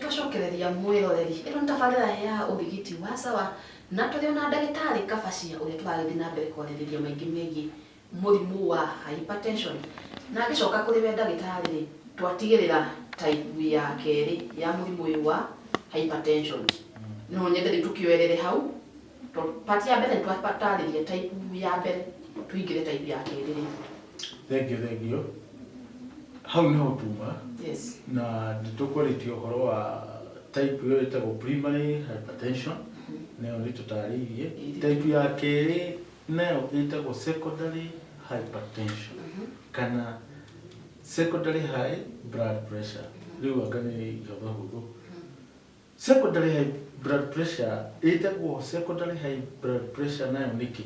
twacokereria mwiroreri ino ntabarira ya urigiti wa sawa na turiona ndagitari Kabacia uria turagithi na mbere kwaririria maingi megi murimu wa hypertension na gicoka kuri we ndagitari twatigirira type ya keri ya murimu uyu wa hypertension no nyende tukiwerere hau pati ya mbere twapatariria type ya mbere tuigire type ya keri. Thank you. How no tuma? Yes. Na nitukoretie uhoro wa type yo etagwo primary hypertension. Nayo nĩ tũtarĩirie. Type ya kerĩ nayo ĩtagwo secondary hypertension kana secondary high blood pressure. Rĩu anga nĩ gaba hũthũ. Secondary high blood pressure ĩtagwo secondary high blood pressure nayo nĩkĩ?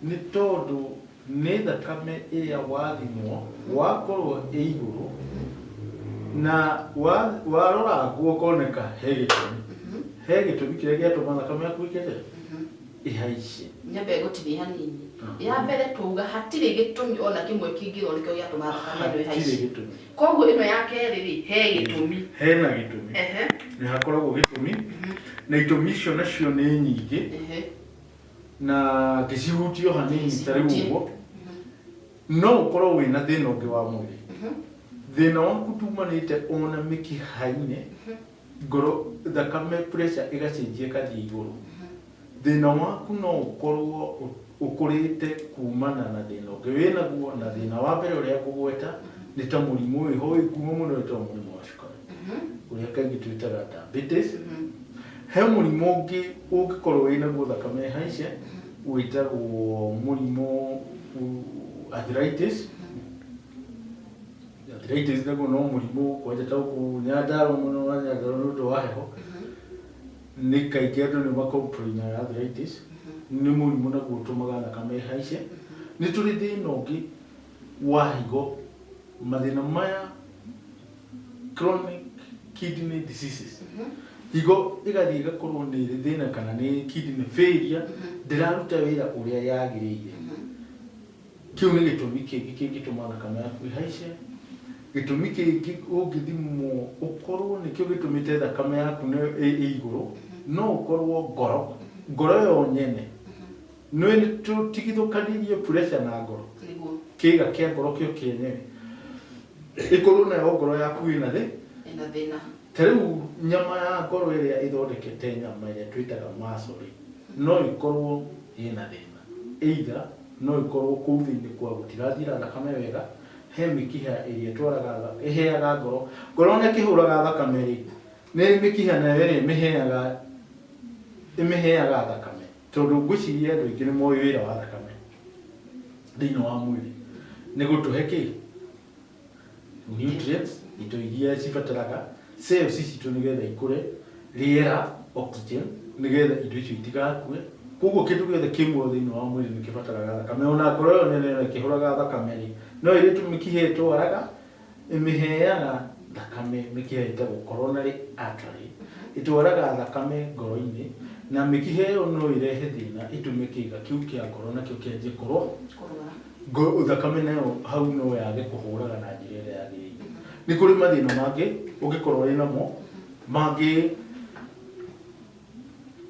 Nĩ tondũ nĩ thakame ĩrĩa wathimwo wakorwo ĩ igũrũ na warora guokoneka he gĩtũmi kĩrĩa gĩatũma thakame yaku ĩkĩte ĩhaice. Nyambe gũtinia hanini. Ya mbere tuga hatirĩ gĩtũmi ona kĩmwe kĩngĩrwo nĩkĩo gĩatũma thakame ĩhaice. Koguo ĩno ya kerĩ he gĩtũmi. Hena gĩtũmi. Nĩ hakoragwo gĩtũmi na itũmi icio nacio nĩ nyingĩ. Na gĩcihutio hanini tarĩ ũguo. No ũkorwo wĩna thĩna ũngĩ wa mwĩrĩ. Thĩna waku tumanĩte ona mĩkiha-inĩ ngoro thakame pressure ĩgacenjia ĩgathiĩ igũrũ. Thĩna waku no ũkorwo ũkũrĩte kumana na thĩna ũngĩ wĩnaguo na thĩna wa mbere ũrĩa ngũgweta nĩ ta mũrimũ wĩho wĩkuo mũno wĩtagwo mũrimũ wa cukari ũrĩa kaingĩ twĩtaga diabetes. He mũrimũ ũngĩ ũngĩkorwo wĩnaguo thakame ĩhaice wĩtagwo mũrimũ arthritis. Arthritis naguo no mũrimũ kwanja ta kũnyandarwo mũno wanyandarwo nĩ ũndũ wa heho. Nĩ kaingĩ andũ nĩ makomplain na arthritis. Nĩ mũrimũ naguo ũtũmaga thakame ĩhaice. Nĩ tũrĩ thĩna ũngĩ wa higo. Mathĩna maya chronic kidney diseases. Higo ĩgathiĩ ĩgakorwo nĩ ĩrĩ thĩna kana nĩ kidney failure ndĩraruta wĩra ũrĩa yagĩrĩire. Kĩu nĩ gĩtũmi kĩngĩ kĩngĩtũma thakame yaku ĩhaice. Gĩtũmi kĩngĩ ũngĩthimwo ũkorwo nĩkĩo gĩtũmĩte thakame yaku ĩ igũrũ no ũkorwo ngoro yo nyene. Nĩ tũtigithũkanirie pressure na ngoro. Kĩga kĩa ngoro kĩo kĩenyewe. Ĩkorwo nayo ngoro yaku ĩna thĩna. Ta rĩu nyama ya ngoro ĩrĩa ĩthondekete nyama ĩrĩa twĩtaga muscle no ĩkorwo ĩna thĩna. Either no ĩkorwo kũu thĩinĩ kwa gũtirathira thakame wega. He mĩkiha ĩrĩa ĩheaga ngoro. Ngoro nĩ ĩkĩhũraga thakame rĩ nĩ mĩkiha nayo ĩrĩa ĩmĩheaga thakame. Tondũ ngwĩciria andũ aingĩ nĩ moĩ wĩra wa thakame thĩinĩ wa mwĩrĩ. Nĩ gũtũhe kĩ? Nutrients, indo iria cibataraga, cells citũ nĩgetha ikũre, rĩera oxygen nĩgetha indo icio itigakue. Koguo kĩndũ gĩothe kĩmwe thĩinĩ wa mwĩrĩ nĩ kĩbataraga thakame. Ona ngoro yo nene no ĩkĩhũraga thakame rĩ no ĩrĩ tũmĩkiha ĩtwaraga ĩmĩheaga thakame. Mĩkiha ĩtagwo coronary artery ĩtwaraga thakame ngoro-inĩ na mĩkiha ĩyo no ĩrehe thĩna ĩtũme kĩga kĩu kĩa ngoro nakĩo kĩanjie kũrũa. Thakame nayo hau no yage kũhũraga na njĩra ĩrĩa yagĩrĩire. Nĩ kũrĩ mathĩna mangĩ ũngĩkorwo wĩ namo mangĩ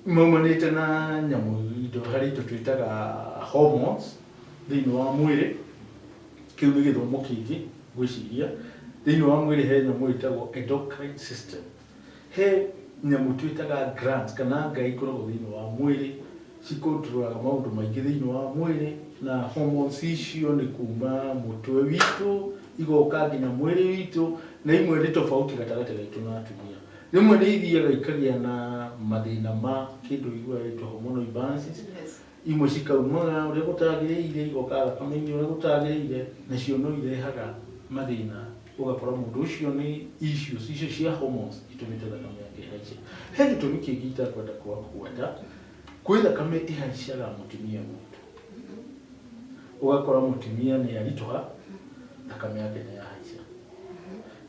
maumanĩte na nyamũ indo harĩ indo twĩtaga hormones thĩinĩ wa mwĩrĩ. Kĩu nĩ gĩthomo kĩngĩ gwĩciria. Thĩinĩ wa mwĩrĩ he nyamũ ĩtagwo endocrine system. He nyamũ twĩtaga glands kana ngai ikoragwo thĩinĩ wa mwĩrĩ cikontrolaga maũndũ maingĩ thĩinĩ wa mwĩrĩ na hormones icio nĩ kuma mũtwe witũ igoka nginya mwĩrĩ witũ na imwe nĩ tofauti gatagatĩ gaitũ na atumia. Rĩmwe nĩ ithiaga ikagĩa na mathĩna ma kĩndũ igwetwo hormonal imbalances. Imwe cikaumaga ũrĩa gũtagĩrĩire igoka thakame-inĩ ũrĩa gũtagĩrĩire nacio no irehaga mathĩna. Ũgakora mũndũ ũcio nĩ issues icio cia hormones itũmĩte thakame yake ĩhaice. He gĩtũmi kĩngĩ itakwenda kwenda kwĩ thakame ĩhaicaga mũtumia mũndũ. Ũgakora mũtumia nĩ aritũha thakame yake nĩ yahaica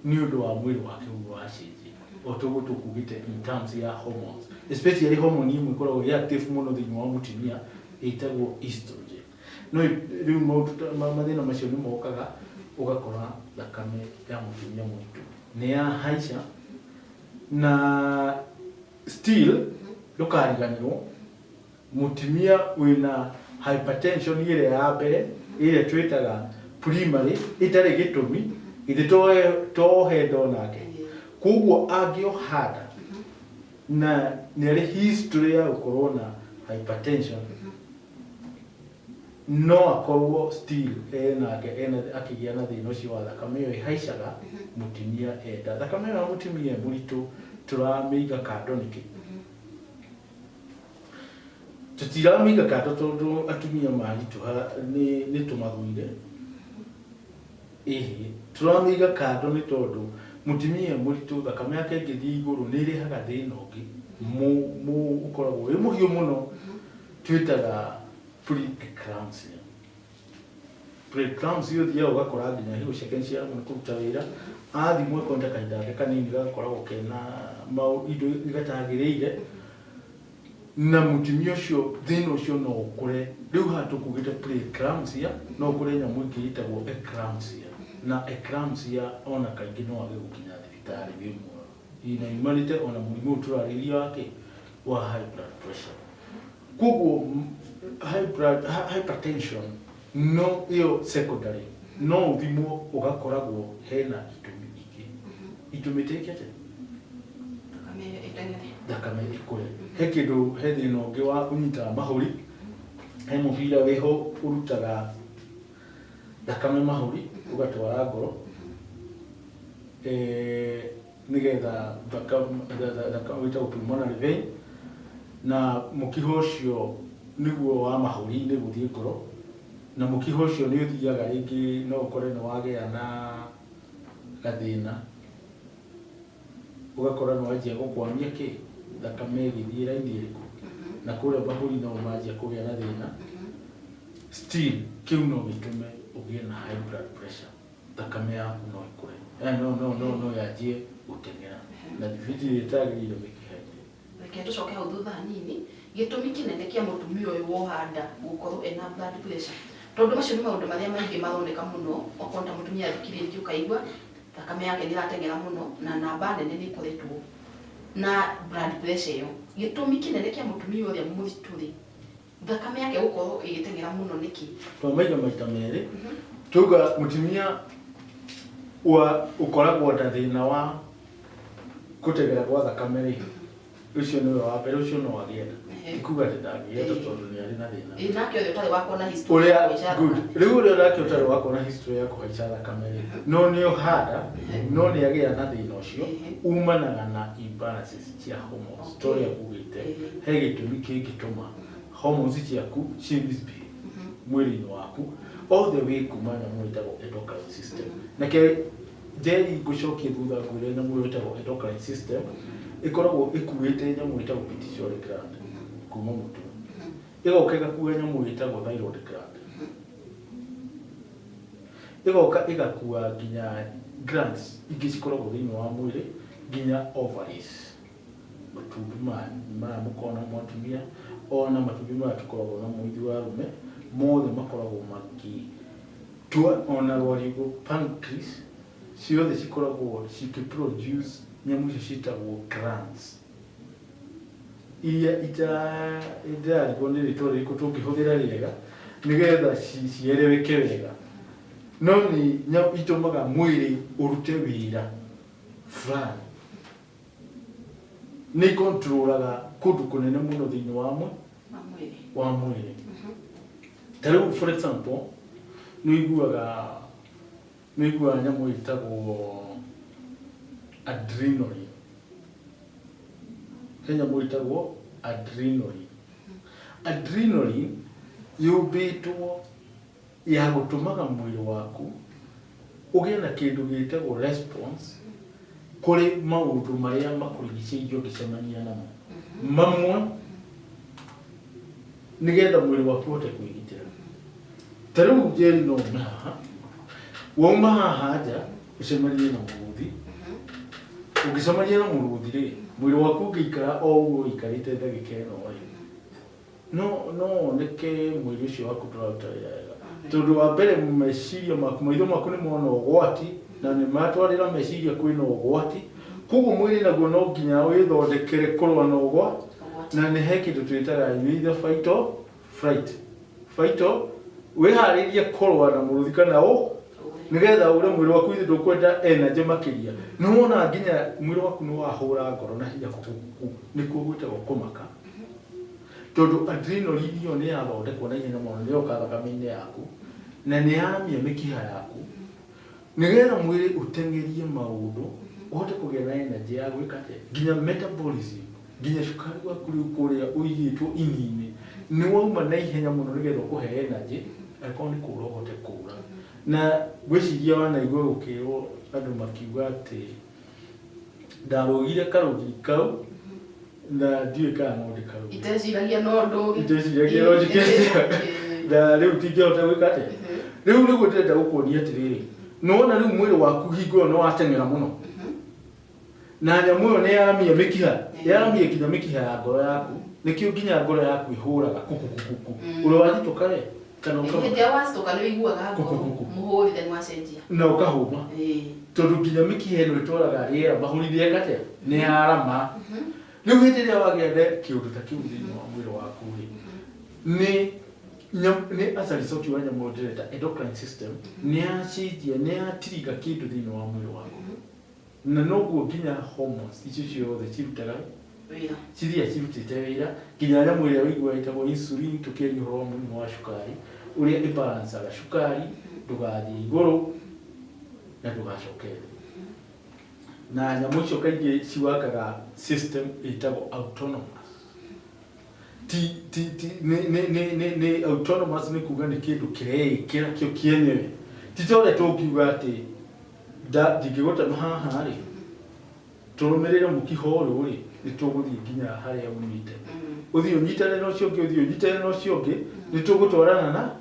nĩ ũndũ wa mwĩrĩ wake wacenjia. O toguo tũkugĩte in terms ya hormones, especially hormone imwe ĩkoragwo ĩ active mũno thĩinĩ wa mũtumia ĩtagwo estrogen. No rĩu mathĩna macio nĩ mokaga ũgakora thakame ya mũtumia mũritũ nĩ yahaica na still ndukariganirwo mutumia wina hypertension ile ya mbere ile twitaga primary itari gitumi ithe tohe ndonake koguo angiohanda na nere history ya gukorwo na hypertension no akorwo still ena akigia na thina ucio wa thakame yo ihaicaga mutumia enda thakame ya mutumia muritu turamiga kando niki tutiramiga kando tondu atumia maritu ni tumathuire turamiga kando ni tondu mutumia muritu thakame yake ingithii iguru ni irehaga thina ungi mu ukoragwo wi muhiu muno twitaga pre-eclampsia. Pre-eclampsia thia ugakora nginya hiyo sequence ya mu kuruta wira athimwe konda kahinda gake kanini gakoragwo kena indo igatagiriire na mutumia ucio thina ucio no ukure riu hatukugite pre-eclampsia no ukure nyamu ingi itagwo eclampsia na eclampsia ona kaingi no age gukinya thibitari bimwe ina imanite ona murimu turariria wake wa high blood pressure koguo hypertension no iyo secondary no thimo ugakoragwo hena itumi ingi itumi tekete thakame ikure he kindu he thina ungi wa kunyita mahuri he mubira weho urutaga thakame mahuri ugatwara ngoro nigetha thakame wita pulmonary vein na mukiho ucio niguo wa mahuri ni guthie ngoro na mukiho ucio ni uthiaga ringi no ukore no wagea na gathina ugakora no wajia gukwamia ki thakame githie raini iriku na kure mahuri no majia kugea na thina still kiu no gitume ugie na high blood pressure thakame yaku no ikure no yajie gutengera na thibiti itagirire mikihaini reke tucoke hau thutha nini gitumi kinene kia mutumia uyu wohanda gukorwo ena blood pressure tondu macio ni maundu maria maingi maroneka muno okonta mutumia athikire ngi ukaigwa thakame yake ni ratengera muno na namba nene ni ikoretwo na blood pressure yo gitumi kinene kia mutumia uria murituri thakame yake gukorwo igitengera muno niki twamaiga maita meri tuga mutumia wa ukoragwo na thina wa kutegera kwa thakame ri ucio ni wa mbere ucio no agienda ikuga ndagienda tondu ni ari na thina inake uria utari wako na history ya good riu uria urake utari wako na history ya kuhaica thakame ri no ni uhanda no ni agia na thina ucio umanaga na imbalances cia hormones story ya kugite he gitumi kingituma hormones ciaku cimisbehave mwiri-ini waku all the way kumana mwitagwo endocrine system nake jeri gucokie thutha ngwire na mwitagwo endocrine system ikoragwo ikuite nyamu itagwo pituitary gland kuma mutu igoka igakuua nyamu itagwo thyroid gland igoka igakuua nginya glands ingi cikoragwo thiini wa mwiri nginya ovaries matumbi ma mukona mwatumia ona matumbi ma tukoragwo na muithi wa rume mothe makoragwo tua ona rwarigo pancreas ciothe cikoragwo cikiproduce nyamu icio ciitagwo glands iria itarigwo nĩ rĩtwa rĩrĩkũ tũngĩhũthĩra rĩega nĩgetha ciereweke wega no nĩ itũmaga mwĩrĩ ũrute wĩra fulani nĩ controlaga kũndũ kũnene mũno thĩinĩ wa mwĩrĩ ta rĩu for example nĩ iguaga nyamũ ĩtagwo adrenaline nyamũ ĩtagwo adrenaline yũmbĩtwo ya gũtũmaga mwĩrĩ waku ũgĩe na kĩndũ gĩtagwo response kũrĩ maũndũ marĩa makũrigicĩirie ũngĩcemania namo mamwe nĩgetha mwĩrĩ waku ũhote kwĩgitĩra ta rĩu njeri no ume haha wauma haha nja ũcemanie na mũrũthi ũngĩcemania na mũrũthi rĩ mwĩrĩ waku ũngĩikara o ũguo ũikarĩte ndagĩka ĩno rĩ no oneke mwĩrĩ ũcio waku ndũraruta wĩra wega tondũ wa mbere meciria maku maitho maku nĩ mona ũgwati na nĩ matwarĩra meciria kwĩna ũgwati koguo mwĩrĩ naguo no nginya wĩthondekere kũrũa na na nĩ he kĩndũ twĩtaga either fight or flight. Fight or wĩharĩrie kũrũa na mũrũthi kana nĩgetha ũrĩa mwĩrĩ waku ithe ndũkwenda energy makĩria. Nĩ wona nginya mwĩrĩ waku nĩ wahũra ngoro na hinya nĩkuo gwĩtagwo kũmaka. Tondũ adrenal ĩyo nĩ yathondekwo na ihenya mũno nĩ yoka thakame-inĩ yaku na nĩ yaramia mĩkiha yaku nĩgetha mwĩrĩ ũteng'erie maũndũ ũhote kũgĩa na energy ya gwĩka nginya metabolism, nginya cukari waku rĩu kũrĩa ũigĩtwo ini-inĩ nĩ wauma na ihenya mũno nĩgetha ũkũhe energy angĩkorwo nĩ kũũra ũhote kũũra. Na gwĩciria wanaigua gũkĩrwo andũ makiuga atĩ ndarũgire karũgi kau na ndiũĩ kana no ndĩkarũgire. Iteciragia no ndũgi. Iteciragia no ndĩkĩte na rĩu tingĩhota gwĩka atĩa. Rĩu nĩguo ndĩrenda gũkuonia atĩrĩrĩ, nĩwona rĩu mwĩrĩ waku hingo ĩyo nĩ wateng'era mũno na nyamũ ĩyo nĩ yaramia mĩkiha, yaramia nginya mĩkiha ya ngoro yaku, nĩkĩo nginya ngoro yaku ĩhũraga kukukuku. Ũrĩa wathitũka kana ũkahũma wasitũka nĩ ũiguaga ngoro mũhũrire nĩ wacenjia na ũkahũma tondũ nginya mĩkiha ĩno ĩtwaraga rĩera mahũri rĩeka atĩa nĩ yarama. Rĩu hĩndĩ ĩrĩa wagĩa kĩũndũ ta kĩu thĩinĩ wa mwĩrĩ waku nĩ as a result wa nyamũ ndĩreta endocrine system nĩ yacenjia, nĩ yatiriga kĩndũ thĩinĩ wa mwĩrĩ waku na noguo nginya hormones icio ciothe cirutaga wĩra, cithia cirutĩte wĩra, nginya nyamũ ĩrĩa ũiguaga ĩtagwo insulin, tũkĩaria ũhoro wa mũrimũ wa cukari ũrĩa ĩbalancaga cukari ndũgathiĩ igũrũ na ndũgacoke thĩ. Na nyamũ icio kaingĩ ciwakaga system ĩtagwo autonomous. Nĩ autonomous nĩ kuga nĩ kĩndũ kĩreĩkĩra kĩo kĩenyewe, ti ta ũrĩa tũngiuga atĩ ndingĩgũtema haha rĩ tũrũmĩrĩre mũkiha ũyũ rĩ nĩ tũgũthiĩ nginya harĩa umĩte, ũthiĩ ũnyitane na ũcio ũngĩ, ũthiĩ ũnyitane na ũcio ũngĩ, nĩ tũgũtwarana na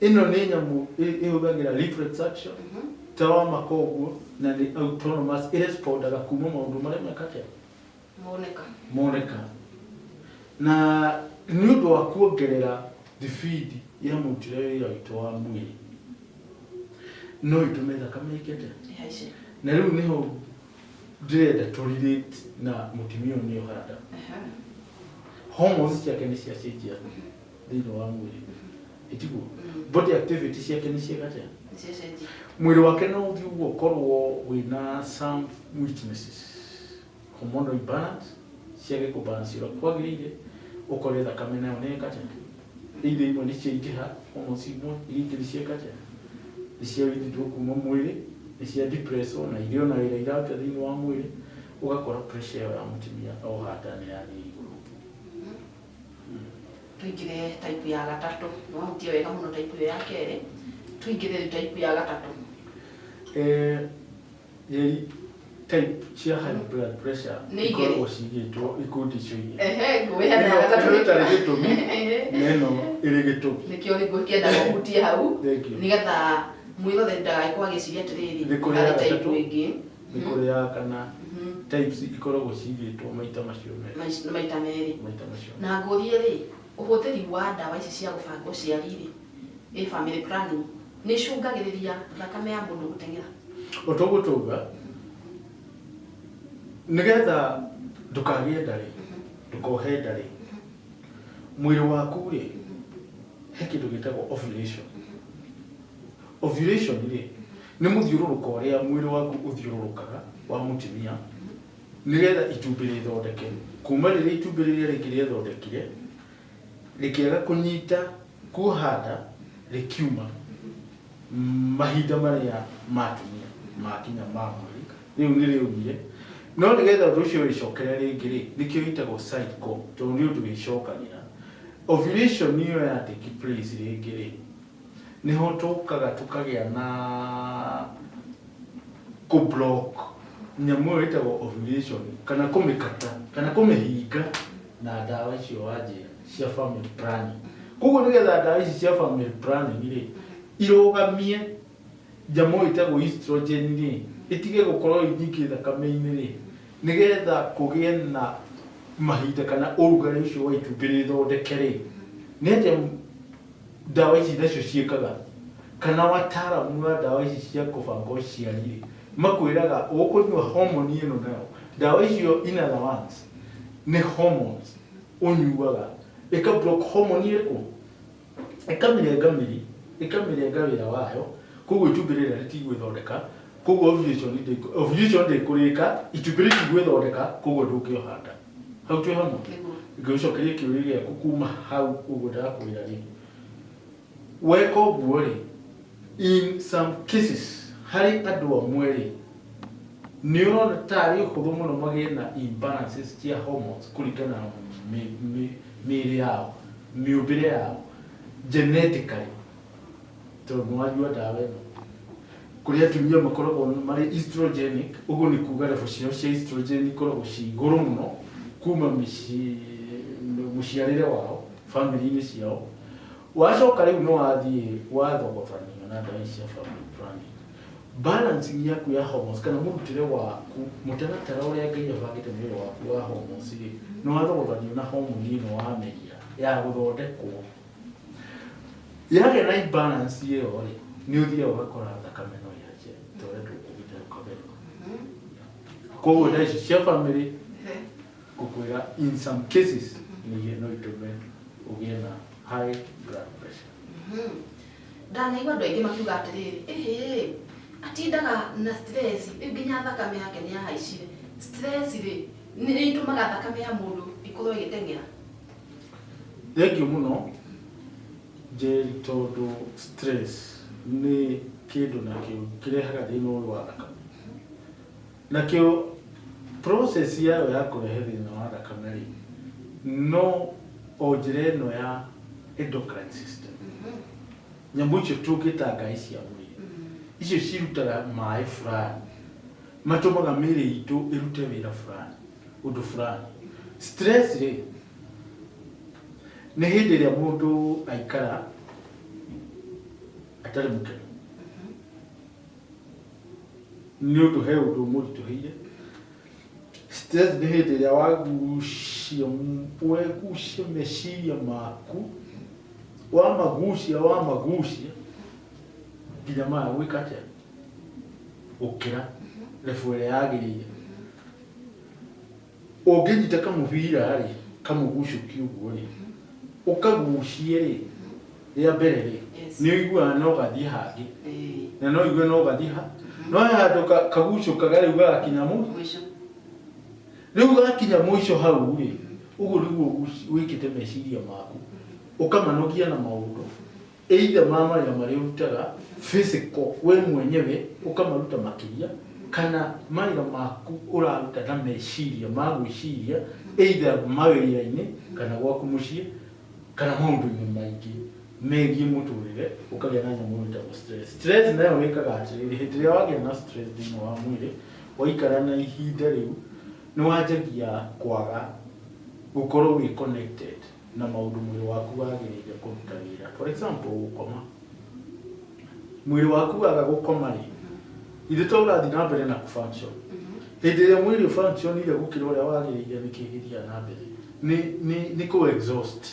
ĩno nĩ nyamũ ĩhũthagĩra reflex action ta wa makoguo na nĩ autonomous, ĩrespondaga kuma maũndũ marĩa mekate moneka na nĩ ũndũ wa kuongerera speed ya mũrutĩre wĩra witũ wa mwĩrĩ no ĩtũme thakame ĩkĩte. Na rĩu nĩho ndĩrenda tũ-relate na mũtumia ũyũ nĩ ũhana hormones ciake nĩ ciacenjia thĩinĩ wa mwĩrĩ ĩtiguo body activity ciake nĩ ciĩkate mwĩrĩ wake no ũthiĩ ũguo ũkorwo wĩna some weaknesses, hormonal imbalance ciage kũbalance ũrĩa kwagĩrĩire, ũkore thakame nayo nĩ ĩkate ĩitha imwe nĩ ciaingĩha, hormones imwe iria ingĩ nĩ ciĩkate nĩ ciawithindwo kuma mwĩrĩ, nĩ cia depressed na irio na wĩra iraruta thĩinĩ wa mwĩrĩ, ũgakora pressure ya mũtumia o hata nĩ yathiĩ igũrũ. Tũingĩre type ya gatatũ, no hutie wega mũno type ĩyo ya kerĩ, tũingĩre type ya gatatũ. Type cia high blood pressure ikoragwo cigĩtwo ikundi icio igĩrĩ. Ngũĩhana ya gatatũ nĩ ĩtarĩ gĩtũmi na ĩno ĩrĩ gĩtũmi. Nĩkĩo rĩngĩ ũkĩenda kũhutia hau nĩgetha mwĩrore ndagagĩkorwo agĩciria atĩrĩrĩ harĩ type ĩngĩ. Nĩ kũrĩ ya kana types ikoragwo cigĩtwo maita macio maita merĩ. Na ngũrie rĩ, ũhũthĩri wa ndawa ici cia gũbanga ũciari rĩ, family planning nĩ icũngagĩrĩria thakame ya mũndũ gũteng'era? O toguo tauga nĩgetha ndũkagĩe nda rĩ, ndũkohe nda rĩ, mwĩrĩ waku rĩ he kĩndũ gĩtagwo ovulation. Ovulation rĩ nĩ mũthiũrũrũko ũrĩa mwĩrĩ waku ũthiũrũrũkaga wa mũtumia nĩgetha itumbĩ rĩthondeke. Kuma rĩrĩa itumbĩ rĩrĩa rĩngĩ rĩethondekire rĩkĩaga kũnyita kuoha nda rĩkiuma, mahinda marĩa matumia makinya ma mweri rĩu nĩ rĩumire, no nĩgetha ũndũ ũcio wĩcokere rĩngĩ rĩ nĩkĩo gĩtagwo cycle tondũ nĩ ũndũ wĩcokagĩra. Ovulation nĩyo ya take place rĩngĩ rĩ nĩho tũkaga tũkagĩa na kũ-block nyamũ ĩyo ĩtagwo ovulation kana kũmĩkata kana kũmĩhinga na ndawa icio wanjĩra cia family planning. Koguo nĩgetha ndawa ici cia family planning rĩ irũgamie nyamũ ĩtagwo estrogen rĩ ĩtige gũkorwo nyingĩ thakame-inĩ rĩ nĩgetha kũgĩe na mahinda kana ũrugarĩ ũcio wa itumbĩ rĩthondeke rĩ, nĩ atĩ ndawa ici nacio ciĩkaga kana wataaramu wa ndawa ici cia kũbanga ũciari rĩ makwiraga ukunywa hormone ino nayo dawa icio in other words ni hormones unyuaga ika block hormone iriku ikamirenga wira wayo koguo itumbĩ rĩrĩa rĩtigwĩthondeka koguo ovulation ndĩkũrĩka itumbĩ rĩtigwĩthondeka koguo ndũngĩoha nda hau twĩ hamwe ngĩcokeria kĩũria gĩaku kuma hau ũguo ndakwĩra rĩ weka ũguo rĩ in some cases harĩ andũ amwe rĩ nĩ ũrona tarĩ ũhũthũ mũno magĩe na imbalances cia hormones kũringana na mĩĩrĩ yao mĩũmbĩre yao genetically tondũ nĩwanyua ndawa ĩno kũrĩ atumia makoragwo marĩ estrogenic ũguo nĩ kuuga level ciao cia estrogen ikoragwo ci igũrũ mũno kuma mũciarĩre wao family-inĩ ciao wacoka rĩu nĩ wathiĩ wathogotanio na ndawa cia family planning balancing yaku ya hormones kana mũrutĩre waku mũtaratara ũrĩa Ngai abangĩte mwĩrĩ waku wa hormones rĩ nĩ wathogotanio na hormone ĩno wamenya ya gũthondekwo yagĩa na imbalance ĩyo rĩ nĩ ũthiaga ũgakora thakame no yaje tondũ ndũkũgitĩra kabere koguo ndawa icio cia family gũkwĩra in some cases nĩ no itũme ũgĩe na high blood pressure. Ndanaigua andũ aingĩ makiuga atĩrĩrĩ atindaga na stress rĩu nginya thakame yake nĩ yahaicire stress rĩ nĩ ĩtũmaga thakame ya mũndũ ĩkorwo ĩgĩteng'era. Thengiũ mũno Jerry tondũ stress nĩ kĩndũ nakĩo kĩrehaga thĩna ũyũ wa thakame nakĩo process yayo ya kũrehe thĩna wa thakame rĩ no o njĩra ĩno ya endocrine system nyamũ icio tũngĩta ngai cia mwĩrĩ icio cirutaga maĩ fulani matũmaga mĩĩrĩ itũ ĩrute wĩra fulani ũndũ fulani stress rĩ nĩ hĩndĩ ĩrĩa mũndũ aikara atarĩ mũkenu nĩ ũndũ he ũndũ mũritũhĩire stress nĩ hĩndĩ ĩrĩa wagucia meciria maku wamagucia nginya maya gwĩka atĩa gũkĩra level ĩrĩa yagĩrĩire ũngĩnyita kamũbira rĩ kamũgucũki ũguo rĩ ũkagucie rĩ rĩa mbere rĩ nĩ ũiguaga no gathiĩ hangĩ na no ũigue no gathiĩ no handũ kagucũkaga rĩu gagakinya mũico rĩu gakinya mũico hau rĩ ũguo nĩguo wĩkĩte meciria maku ũkamanogia na maũndũ either marĩa marĩrutaga physical we mwenyewe ũkamaruta makĩria kana mawĩra maku ũraruta na meciria ma gwĩciria either mawĩra-inĩ kana gwaku mũciĩ kana maũndũ-inĩ maingĩ megiĩ mũtũrĩre ũkagĩa na nyamũ ĩtagwo stress. Stress nayo wĩkaga atĩrĩrĩ hĩndĩ ĩrĩa wagĩa na stress thĩinĩ wa mwĩrĩ waikara na ihinda rĩu nĩ wanjagia kwaga gũkorwo wĩ connected na maũndũ mwĩrĩ waku wagĩrĩire kũruta wĩra. For example gũkoma mwĩrĩ waku waga gũkoma rĩ ithe to ũrathiĩ na mbere na function hĩndĩ ĩrĩa mwĩrĩ function ile gũkĩra ũrĩa wagĩrĩire nĩ kĩgĩthiaga na mbere nĩ kũ exhaust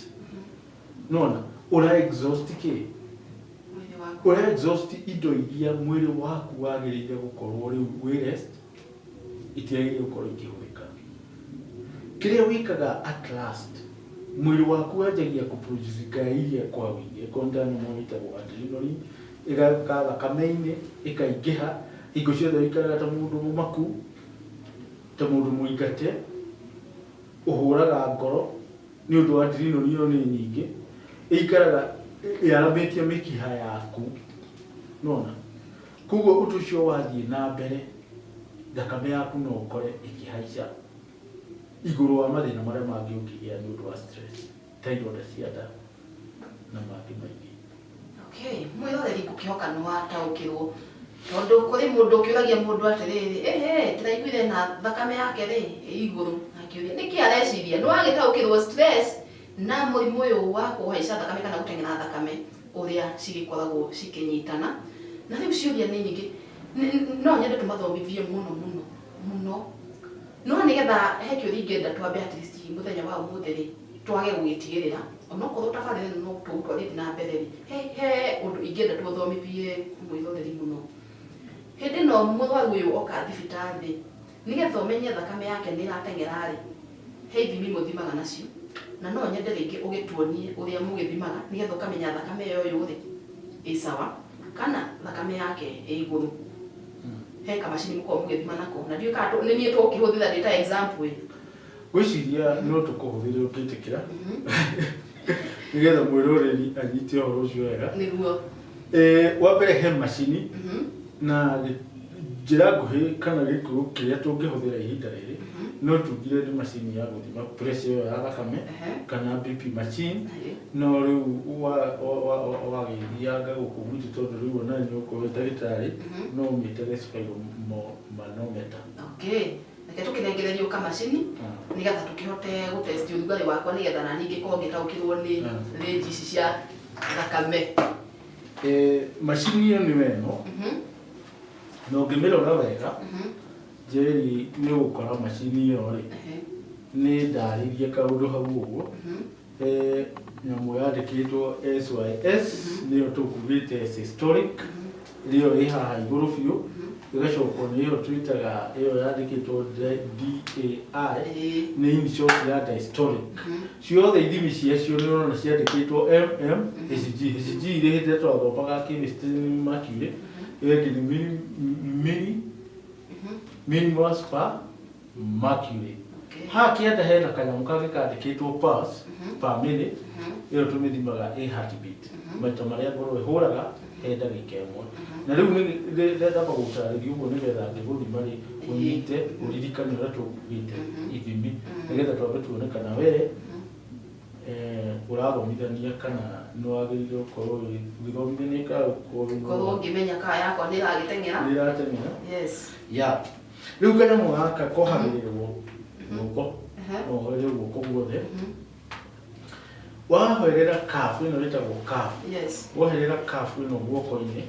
nona ũra exhaust kĩ ũra exhaust indo iria mwĩrĩ waku wagĩrĩire gũkorwo rĩu wĩ rest itiagĩrĩire gũkorwo ikĩhũthĩka. Kĩrĩa wĩkaga at last mwĩrĩ waku wanjagia kũproduce iria kwa wĩingĩ kondani mwĩtagwo adrenaline ĩgaka thakame-inĩ ĩkaingĩha hingo ciothe ikaraga ta mũndũ mũmaku ta mũndũ mũingate ũhũraga ngoro nĩ ũndũ wa adrenaline ĩyo nĩ nyingĩ ĩikaraga yaramĩtie mĩkiha yaku nona koguo ũndũ ũcio wathiĩ na mbere thakame yaku no ũkore ĩkĩhaica igũrũ wa mathĩna marĩa mangĩ ũngĩgĩa nĩ ũndũ wa stress ta ironda cia nda na mangĩ maingĩ. Okay, mwĩroreri ngũkĩhoka nĩ wataũkĩrwo tondũ kũrĩ mũndũ ũkĩũragia mũndũ atĩrĩrĩ ndĩraiguire na thakame yake rĩ igũrũ akĩũria nĩkĩ areciria nĩ wagĩtaũkĩrwo stress na mũrimũ ũyũ wa kũhaica thakame kana gũteng'era thakame ũrĩa cigĩkoragwo cikĩnyitana na rĩu ciũria nĩ nyingĩ no nyende tũmathomithie mũno no nĩgetha he kĩũria ingĩenda twambe at least mũthenya wa ũmũthĩ rĩ twage gwĩtigĩrĩra onokorwo tabarĩra no tũtwarĩthi na mbere rĩ he ũndũ ingĩenda tũthomithie mwĩroreri mũno Hindi no mũrwaru ũyũ oka thibitarĩ nigetha ũmenye thakame yake nĩ ĩrateng'era rĩ, he ithimi mũthimaga nacio na no nyende rĩngĩ ũgĩtuonie ũrĩa mũgĩthimaga nigetha ũkamenya thakame ĩyo rĩ ĩ sawa kana thakame yake ĩ igũrũ. He kamacini mũkoragwo mũgĩthima nako na ndiũĩ kana nĩ niĩ tũkĩhũthĩra ndĩ ta example. Gwĩciria no tũkũhũthĩre ũkĩtĩkĩra nigetha mwĩroreri anyite ũhoro ũcio wega. Nĩguo. Wa mbere he macini na njĩra nguhĩ kana gĩkũyũ kĩrĩa tũngĩhũthĩra ihinda rĩrĩ no tugire nĩ macini ya gũthima pressure ĩyo ya thakame kana BP machine, no rĩu wagĩthianga gũkũ gwitũ tondũ rĩu ona nĩ ũkũhĩ ndagĩtarĩ no ũmĩte spirometer. Okay. Reke tũkĩnengererio kamacini nigetha tũkĩhote gũtest ũrugarĩ wakwa nigetha na ningĩ korwo ngĩtaũkĩrwo nĩ range ici cia thakame. Macini ĩyo nĩ ĩno na ũngĩmĩrora wega Njeri nĩ ũgũkora macini ĩyo rĩ nĩ ndarĩrie kaũndũ hau ũguo. Nyamũ yandĩkĩtwo SYS nĩyo tũkugĩte systolic nĩyo ĩ haha igũrũ biũ, ĩgacokwo nĩyo twĩtaga ĩyo yandĩkĩtwo DAI nĩ initials ya diastolic. Ciothe ithimi ciacio nĩ ũrona ciandĩkĩtwo HG. HG irĩ hĩndĩ ĩrĩa twathomaga chemistry nĩ mercury, ĩyo nĩ millimolars per mercury. Haha kĩanda hena kanyamũ kangĩ kandĩkĩtwo pulse per minute, ĩyo tũmĩthimaga ĩ heartbeat, maita marĩa ngoro ĩhũraga he ndagĩka ĩmwe. Na rĩu ndĩrenda gũgũtarĩria ũguo nĩgetha ngĩgũthima rĩ ũnyite ũririkane ũrĩa tũkugĩte ithimi nĩgetha twambe tuone kana we ũrathomithania kana nĩ wagĩrĩire gũkorwo ũgĩthomithania kana korwo ngĩmenya kana yakwa nĩ ĩrateng'era. Yes. Ya rĩu kanyamũ gaka kohagĩrĩrwo guoko, no ũhũrĩre guoko guothe, wahoerera kabu ĩno ĩtagwo kabu, woherera kabu ĩno guoko-inĩ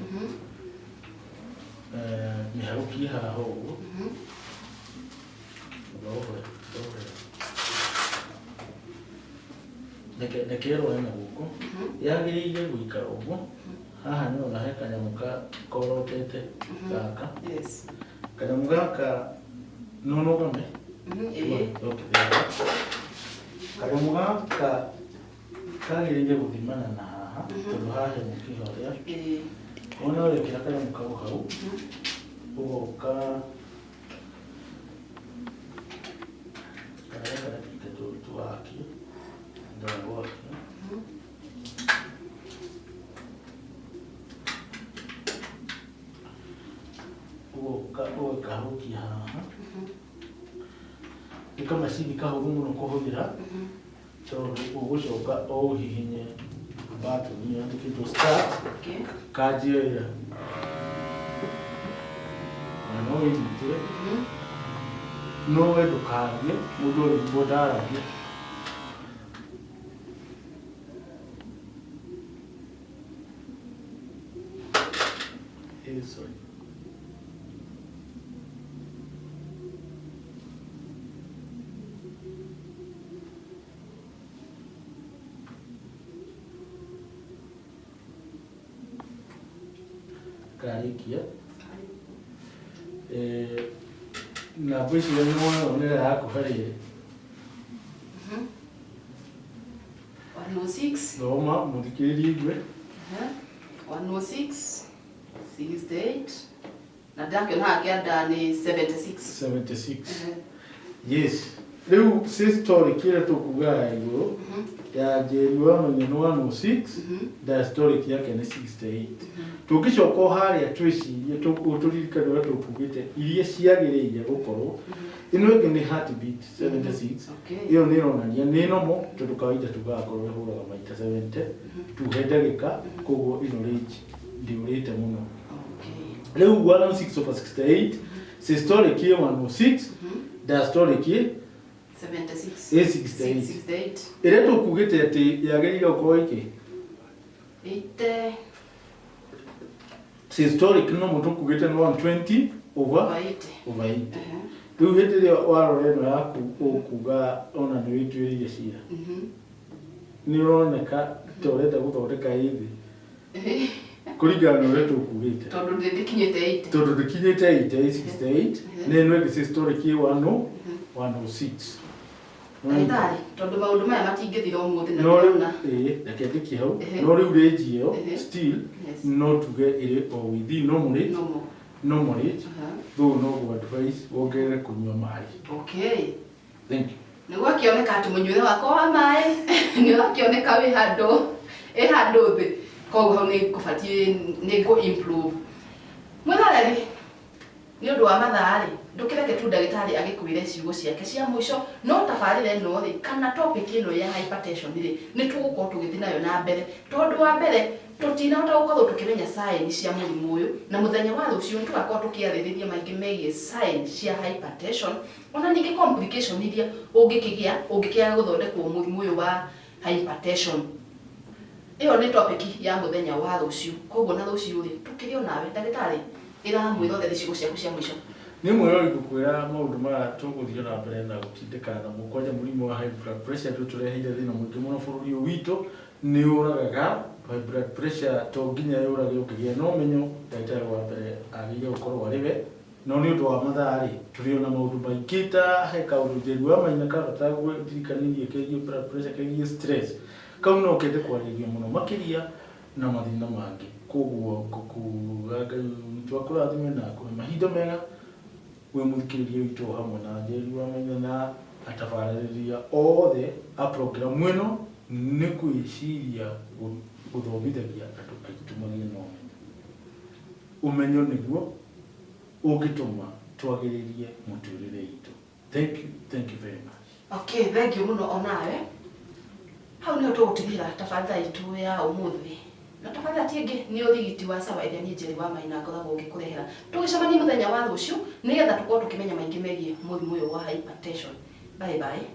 mĩharũkie haha ũguo, reke ĩrore na guoko, yagĩrĩire gũikara ũguo. Haha nĩ ona he kanyamũ korotete gaka, kanyamũ gaka no nũgame. Kanyamũ gaka kagĩrĩire gũthimana na haha tondũ haha he mũkiha ũrĩa ona ũrekĩra kanyamũ kau hau ũgoka kareka dakika tuwaki ndagwaki ũgakahukia haha. Nĩ kamacini kahũthũ mũno kũhũthĩra tondũ ũgũcoka o ũhihinye batoni yandĩkĩtwo start kanjie wĩra na no wĩnyite no we ndũkarie mũndũ ũrĩguo ndaragie. Sorry. Karikia na bwĩci nĩ mwana nĩra yakũharĩre 106 thoma mũthikĩrĩrie igwe 106 68 na ndakĩona haha kĩanda nĩ 76. Yes. Rĩu systolic ĩrĩa tũkugaga igũrũ ya Njeri wamenya nĩ 106, diastolic yake nĩ 68. Tũngĩcoka harĩa twĩcirie tũririkane ũrĩa tũkugĩte iria ciagĩrĩire gũkorwo, ĩno ĩngĩ nĩ heartbeat 76, ĩyo nĩ ĩronania nĩ normal tondũ kawaida tugaga ngoro ĩhũraga maita 70 tu he ndagĩka, koguo ĩno range ndĩũrĩte mũno. Rĩu 106 over 68, systolic ĩ 106, diastolic ĩ 68. Ĩrĩa tũkugĩte atĩ yagĩrĩire gũkorwo iki 8 systolic no mũndũ kugĩte nĩ 120 over 80. Rĩu hĩndĩ ĩrĩa warora ĩno yaku ũkuga ona nĩ wĩtuĩrĩire cira nĩ ũroneka ta ũrenda gũthondeka ĩthĩ Kuringana na uria tukugite. Tondu ndikinyite 8. Tondu ndikinyite 68 neno ĩgĩ historic 106. Ndagĩtarĩ, tondu maundu maya matingĩthira ũmũthĩ na no ndĩrona. reke ndĩkie hau. No rĩu range ĩyo still no tuge ĩrĩ o within normal age. Though no advice wongerere kũnyua maĩ. Okay. Thank you. Nĩguo akĩoneka atĩ mũnyuĩre wakwa wa maĩ nĩ wakĩoneka wĩ handũ thĩ. Koguo hau nĩ ngũbatiĩ nĩ improve. Mwĩroreri, nĩ ũndũ wa mathaa-rĩ, ndũkĩreke tu ndagĩtarĩ agĩkwĩre ciugo ciake cia mũico, no tabarĩra ĩno-rĩ kana topic ĩno ya hypertension-rĩ nĩ tũgũkorwo tũgĩthiĩ nayo na mbere. Tondũ wa mbere tũtinahota gũkorwo tũkĩmenya sign cia mũrimũ ũyũ, na mũthenya wa rũciũ nĩ tũgakorwo tũkĩarĩrĩria maingĩ megiĩ sign cia hypertension, ona ningĩ complication iria ũngĩkĩgĩa ũngĩkĩaga gũthondekwo mũrimũ ũyũ wa hypertension. Ĩyo nĩ topic ya mũthenya wa rũciũ. Koguo na rũciũ-rĩ tũkĩrĩ o nawe ndagĩtarĩ ĩra mwĩrorere ciugo ciaku cia mũico. Nĩ mwĩrori gũkwĩra maũndũ maya tũgũthiĩ na mbere na gũtindĩkana namo. Kwanja mũrimũ wa high blood pressure tũtũreheire thĩna mũingĩ mũno bũrũri ũyũ witũ. Nĩ ũragaga high blood pressure to nginya yũrage ũkĩgĩa na ũmenyo. Ndagĩtarĩ wa mbere agĩrĩire gũkorwo arĩ we. No nĩ ũndũ wa mathaa-rĩ tũrĩ na maũndũ maingĩ ta he kaũndũ Njeri wa Maina kabata gũthirikanĩrie kegiĩ blood pressure kegiĩ stress. Kau no kende kwarĩrio mũno makĩria na mathĩna mangĩ. Koguo ngũkuga Ngai witũ akũrathime na akũhe mahinda mega wĩ mũthikĩrĩria witũ hamwe na Njeri wa Maina na atabarĩrĩria othe a program ĩno nĩ gwĩciria gũthomithagia andũ aitũ magĩe na ũmenyo nĩguo ũngĩtũma twagĩrĩrie mũtũrĩre itũ. Thank you very much. Okay, thank you mũno onawe. Hau nĩho tũgũtigĩra tabarĩra itũ ya ũmũthĩ. Na tabarĩra ti ĩngĩ nĩ ũrigiti wa sawa ĩrĩa niĩ Njeri wa Maina ngoragwo ngĩkũrehera. Tũgĩcemania mũthenya wa rũciũ nĩgetha tũkorwo tũkĩmenya maingĩ megiĩ mũrimũ ũyũ wa hypertension. Bye bye.